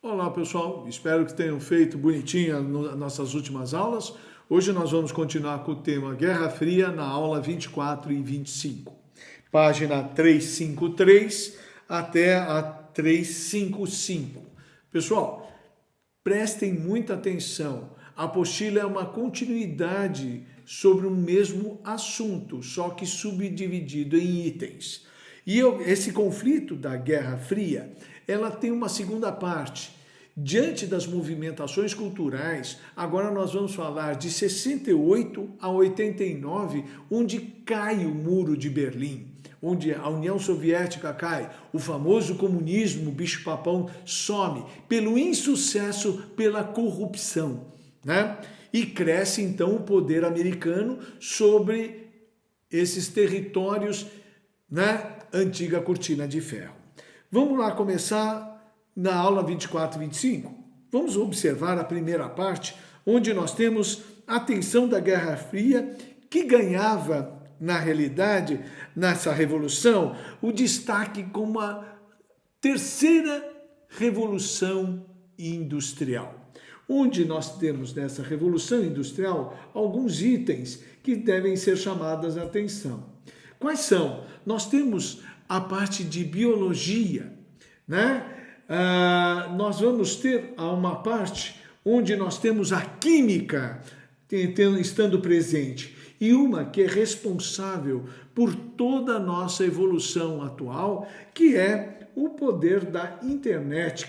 Olá pessoal, espero que tenham feito bonitinho as nossas últimas aulas. Hoje nós vamos continuar com o tema Guerra Fria na aula 24 e 25. Página 353 até a 355. Pessoal, prestem muita atenção. A apostila é uma continuidade sobre o mesmo assunto, só que subdividido em itens. E esse conflito da Guerra Fria, ela tem uma segunda parte. Diante das movimentações culturais, agora nós vamos falar de 68 a 89, onde cai o Muro de Berlim, onde a União Soviética cai, o famoso comunismo, o bicho-papão, some pelo insucesso, pela corrupção, né? E cresce então o poder americano sobre esses territórios, né? Antiga cortina de ferro. Vamos lá começar na aula 24 e 25. Vamos observar a primeira parte, onde nós temos a tensão da Guerra Fria, que ganhava, na realidade, nessa revolução, o destaque como a terceira revolução industrial, onde nós temos nessa revolução industrial alguns itens que devem ser chamados a atenção. Quais são? Nós temos a parte de biologia, né? Nós vamos ter uma parte onde nós temos a química estando presente e uma que é responsável por toda a nossa evolução atual, que é o poder da internet,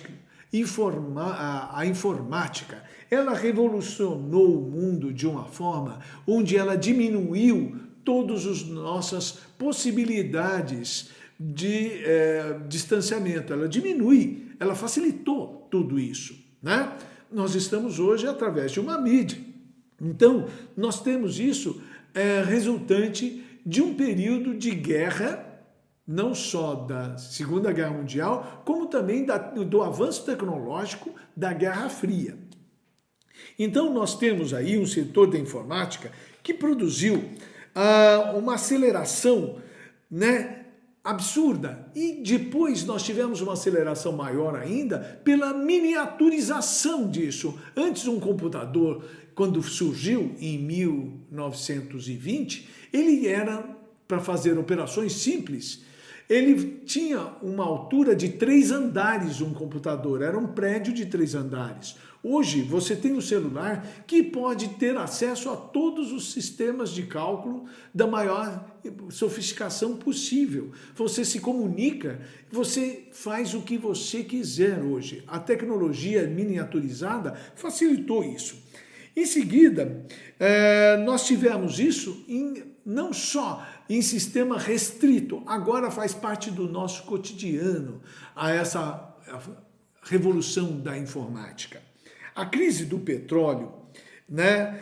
a informática. Ela revolucionou o mundo de uma forma onde ela diminuiu todas as nossas possibilidades de distanciamento, ela diminui, ela facilitou tudo isso, né? Nós estamos hoje através de uma mídia. Então, nós temos isso resultante de um período de guerra, não só da Segunda Guerra Mundial, como também do avanço tecnológico da Guerra Fria. Então, nós temos aí um setor da informática que produziu uma aceleração, né, absurda. E depois nós tivemos uma aceleração maior ainda pela miniaturização disso. Antes, um computador, quando surgiu em 1920, ele era para fazer operações simples. Ele tinha uma altura de 3 andares, um computador, era um prédio de 3 andares. Hoje, você tem um celular que pode ter acesso a todos os sistemas de cálculo da maior sofisticação possível. Você se comunica, você faz o que você quiser hoje. A tecnologia miniaturizada facilitou isso. Em seguida, nós tivemos isso não só em sistema restrito, agora faz parte do nosso cotidiano, essa revolução da informática. A crise do petróleo, né,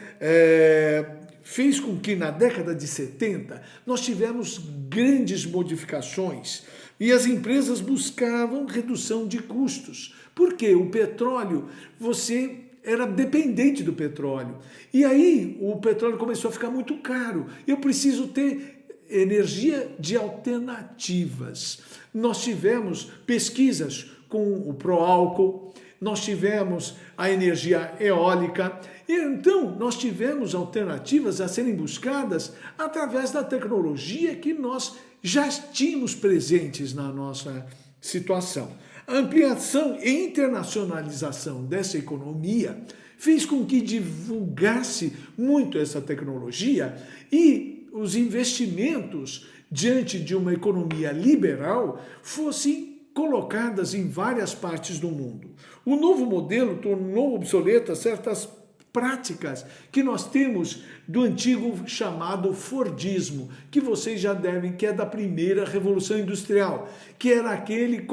fez com que na década de 70 nós tivemos grandes modificações e as empresas buscavam redução de custos. Por quê? O petróleo, você era dependente do petróleo. E aí o petróleo começou a ficar muito caro. Eu preciso ter energia de alternativas. Nós tivemos pesquisas com o pró-álcool, nós tivemos a energia eólica, e então nós tivemos alternativas a serem buscadas através da tecnologia que nós já tínhamos presentes na nossa situação. A ampliação e internacionalização dessa economia fez com que divulgasse muito essa tecnologia e os investimentos diante de uma economia liberal fossem colocadas em várias partes do mundo. O novo modelo tornou obsoletas certas práticas que nós temos do antigo chamado Fordismo, que vocês já devem, que é da primeira Revolução Industrial, que era aquele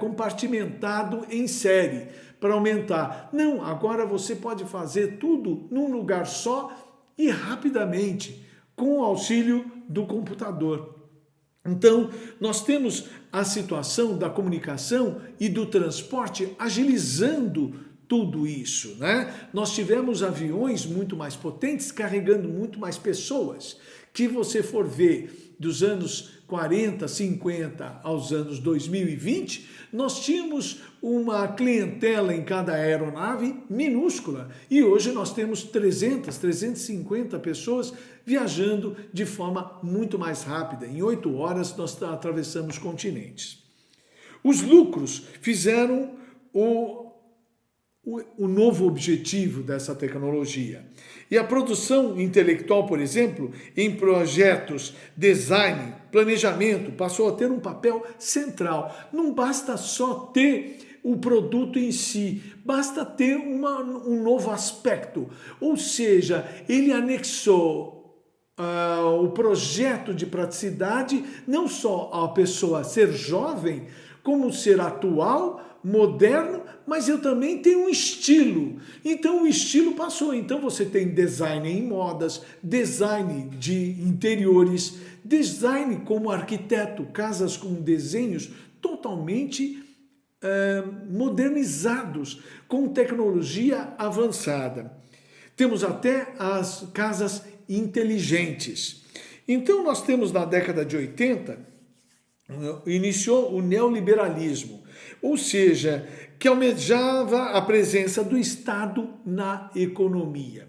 compartimentado em série, para aumentar. Não, agora você pode fazer tudo num lugar só e rapidamente, com o auxílio do computador. Então, nós temos a situação da comunicação e do transporte agilizando tudo isso, né? Nós tivemos aviões muito mais potentes carregando muito mais pessoas, que você for ver dos anos 40, 50 aos anos 2020, nós tínhamos uma clientela em cada aeronave minúscula e hoje nós temos 300, 350 pessoas viajando de forma muito mais rápida. Em 8 horas nós atravessamos continentes. Os lucros fizeram o novo objetivo dessa tecnologia. E a produção intelectual, por exemplo, em projetos, design, planejamento, passou a ter um papel central. Não basta só ter o produto em si, basta ter um novo aspecto. Ou seja, ele anexou o projeto de praticidade, não só a pessoa ser jovem, como ser atual, moderno, mas eu também tenho um estilo. Então o estilo passou. Então você tem design em modas, design de interiores, design como arquiteto, casas com desenhos totalmente modernizados, com tecnologia avançada. Temos até as casas inteligentes. Então nós temos na década de 80, iniciou o neoliberalismo, ou seja, que almejava a presença do Estado na economia.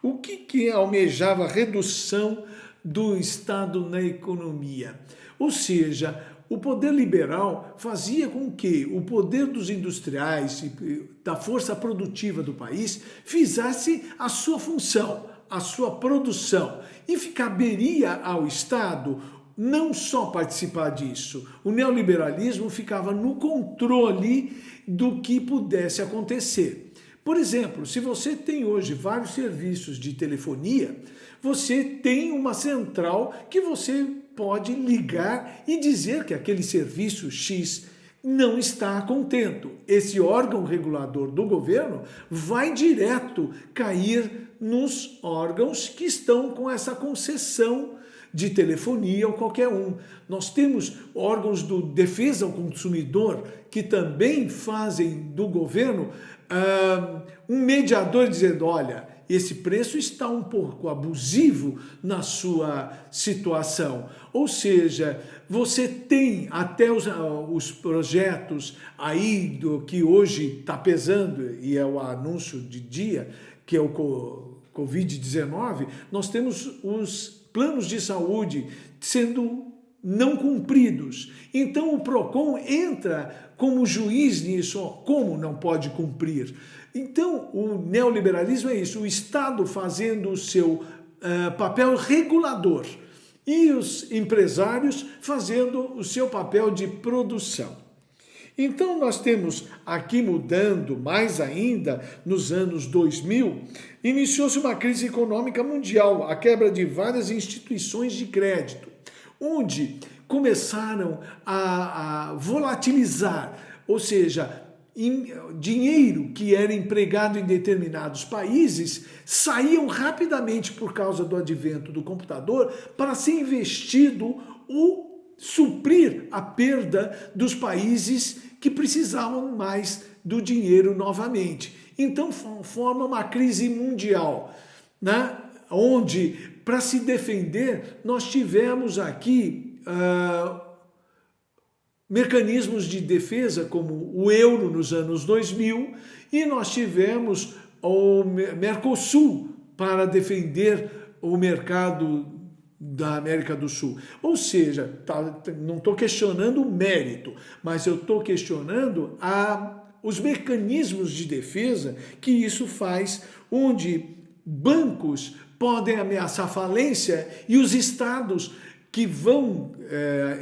O que almejava a redução do Estado na economia? Ou seja, o poder liberal fazia com que o poder dos industriais e da força produtiva do país fizesse a sua função, a sua produção, e caberia ao Estado não só participar disso. O neoliberalismo ficava no controle do que pudesse acontecer. Por exemplo, se você tem hoje vários serviços de telefonia, você tem uma central que você pode ligar e dizer que aquele serviço X não está contento. Esse órgão regulador do governo vai direto cair nos órgãos que estão com essa concessão de telefonia ou qualquer um. Nós temos órgãos de defesa ao consumidor que também fazem do governo um mediador dizendo, olha, esse preço está um pouco abusivo na sua situação. Ou seja, você tem até os projetos aí do que hoje está pesando, e é o anúncio de dia, que é o Covid-19, nós temos os planos de saúde sendo não cumpridos. Então o PROCON entra como juiz nisso, como não pode cumprir. Então o neoliberalismo é isso, o Estado fazendo o seu papel regulador e os empresários fazendo o seu papel de produção. Então nós temos aqui mudando mais ainda nos anos 2000, iniciou-se uma crise econômica mundial, a quebra de várias instituições de crédito, onde começaram a volatilizar, ou seja, dinheiro que era empregado em determinados países saíam rapidamente por causa do advento do computador para ser investido ou suprir a perda dos países que precisavam mais do dinheiro novamente. Então forma uma crise mundial, né? Onde, para se defender, nós tivemos aqui mecanismos de defesa como o euro nos anos 2000 e nós tivemos o Mercosul para defender o mercado da América do Sul. Ou seja, não estou questionando o mérito, mas eu estou questionando os mecanismos de defesa que isso faz, onde bancos podem ameaçar falência e os estados que vão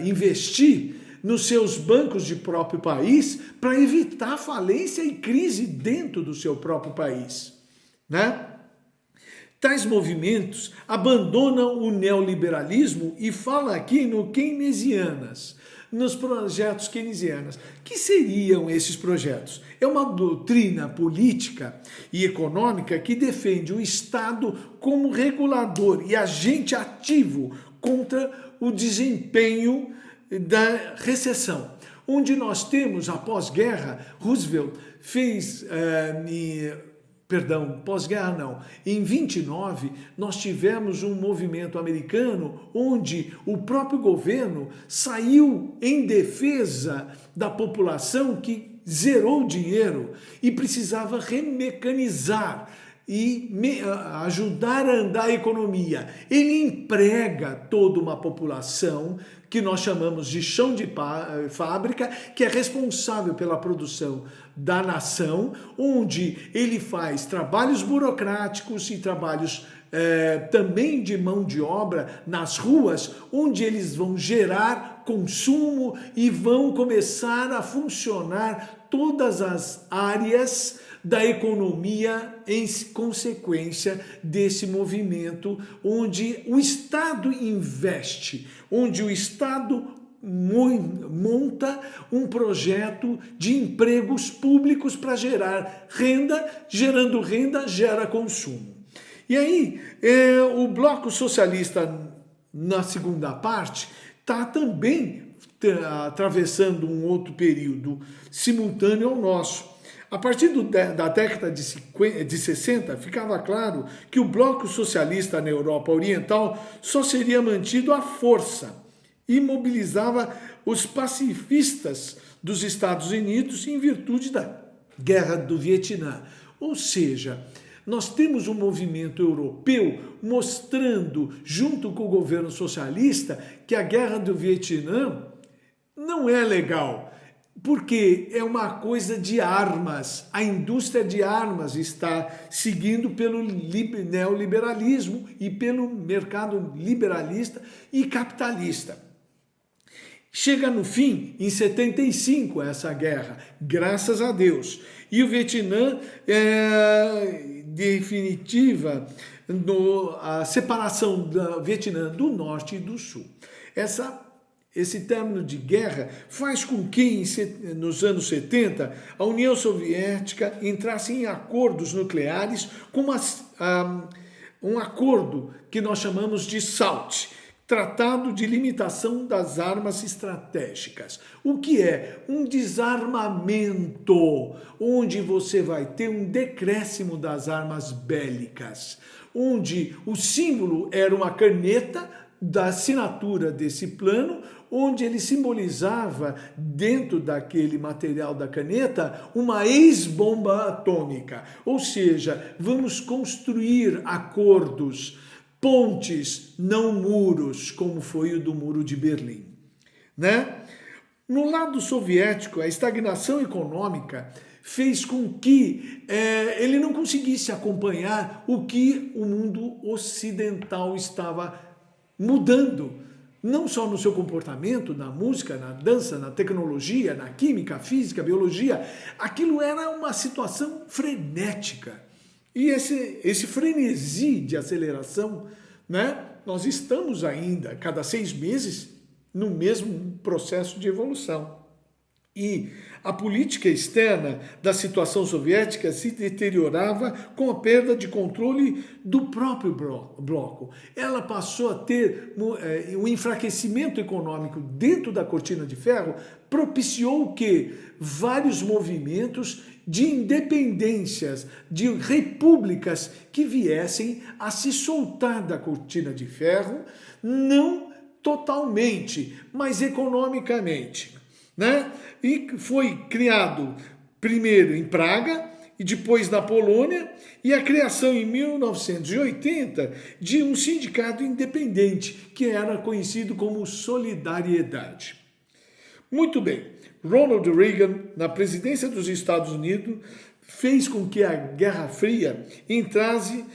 investir nos seus bancos de próprio país para evitar falência e crise dentro do seu próprio país, né? Tais movimentos abandonam o neoliberalismo e fala aqui no keynesianas, nos projetos keynesianos. Que seriam esses projetos? É uma doutrina política e econômica que defende o Estado como regulador e agente ativo contra o desempenho da recessão, onde nós temos, após guerra, Roosevelt fez Perdão, pós-guerra não. Em 29, nós tivemos um movimento americano onde o próprio governo saiu em defesa da população que zerou o dinheiro e precisava remecanizar e ajudar a andar a economia. Ele emprega toda uma população que nós chamamos de chão de fábrica, que é responsável pela produção da nação, onde ele faz trabalhos burocráticos e trabalhos também de mão de obra nas ruas, onde eles vão gerar consumo e vão começar a funcionar todas as áreas da economia em consequência desse movimento, onde o Estado investe, onde o Estado monta um projeto de empregos públicos para gerar renda, gerando renda, gera consumo. E aí, o Bloco Socialista, na segunda parte, está também atravessando um outro período simultâneo ao nosso. A partir da década de 60, ficava claro que o Bloco Socialista na Europa Oriental só seria mantido à força e mobilizava os pacifistas dos Estados Unidos em virtude da Guerra do Vietnã. Ou seja, nós temos um movimento europeu mostrando, junto com o governo socialista, que a Guerra do Vietnã não é legal. Porque é uma coisa de armas. A indústria de armas está seguindo pelo neoliberalismo e pelo mercado liberalista e capitalista. Chega no fim, em 75, essa guerra, graças a Deus. E o Vietnã definitiva a separação do Vietnã do Norte e do Sul. Esse término de guerra faz com que, nos anos 70, a União Soviética entrasse em acordos nucleares com um acordo que nós chamamos de SALT, Tratado de Limitação das Armas Estratégicas. O que é? Um desarmamento, onde você vai ter um decréscimo das armas bélicas, onde o símbolo era uma caneta da assinatura desse plano, onde ele simbolizava, dentro daquele material da caneta, uma ex-bomba atômica. Ou seja, vamos construir acordos, pontes, não muros, como foi o do Muro de Berlim, né? No lado soviético, a estagnação econômica fez com que ele não conseguisse acompanhar o que o mundo ocidental estava mudando, não só no seu comportamento, na música, na dança, na tecnologia, na química, física, biologia. Aquilo era uma situação frenética. E esse frenesi de aceleração, né? Nós estamos ainda, cada 6 meses, no mesmo processo de evolução. E a política externa da situação soviética se deteriorava com a perda de controle do próprio bloco. Ela passou a ter um enfraquecimento econômico dentro da cortina de ferro, propiciou o quê? Vários movimentos de independências, de repúblicas que viessem a se soltar da cortina de ferro, não totalmente, mas economicamente, né? E foi criado primeiro em Praga e depois na Polônia, e a criação em 1980 de um sindicato independente, que era conhecido como Solidariedade. Muito bem, Ronald Reagan, na presidência dos Estados Unidos, fez com que a Guerra Fria entrasse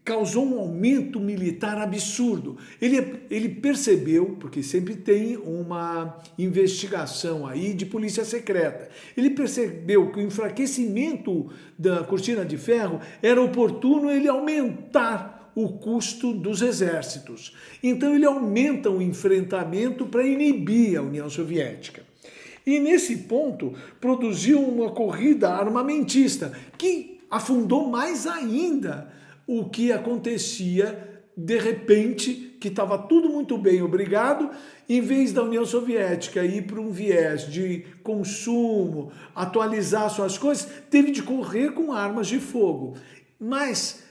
causou um aumento militar absurdo. Ele percebeu, porque sempre tem uma investigação aí de polícia secreta, ele percebeu que o enfraquecimento da cortina de ferro era oportuno ele aumentar o custo dos exércitos. Então ele aumenta o enfrentamento para inibir a União Soviética. E nesse ponto produziu uma corrida armamentista que afundou mais ainda o que acontecia de repente, que estava tudo muito bem, obrigado, em vez da União Soviética ir para um viés de consumo, atualizar suas coisas, teve de correr com armas de fogo. Mas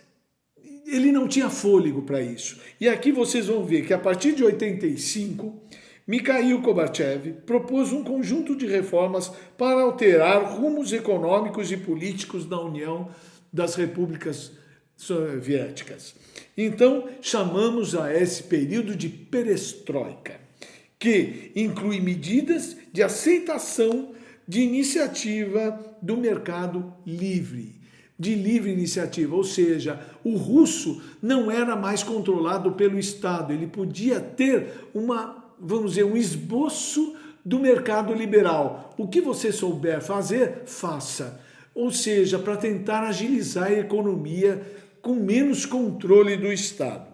ele não tinha fôlego para isso. E aqui vocês vão ver que a partir de 85, Mikhail Gorbachev propôs um conjunto de reformas para alterar rumos econômicos e políticos da União das Repúblicas Soviéticas. Então, chamamos a esse período de perestroika, que inclui medidas de aceitação de iniciativa do mercado livre, de livre iniciativa, ou seja, o russo não era mais controlado pelo Estado, ele podia ter vamos dizer, um esboço do mercado liberal. O que você souber fazer, faça. Ou seja, para tentar agilizar a economia com menos controle do Estado.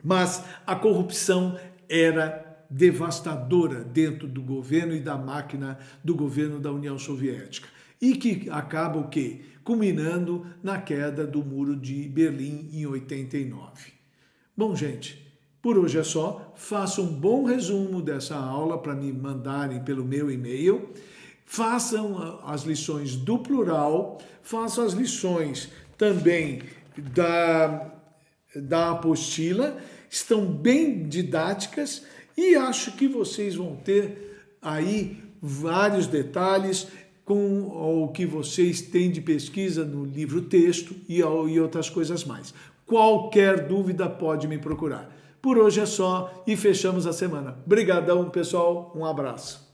Mas a corrupção era devastadora dentro do governo e da máquina do governo da União Soviética. E que acaba o quê? Culminando na queda do Muro de Berlim em 89. Bom, gente, por hoje é só. Faça um bom resumo dessa aula para me mandarem pelo meu e-mail. Façam as lições do plural, façam as lições também da apostila, estão bem didáticas e acho que vocês vão ter aí vários detalhes com o que vocês têm de pesquisa no livro texto e outras coisas mais. Qualquer dúvida pode me procurar. Por hoje é só e fechamos a semana. Obrigadão, pessoal. Um abraço.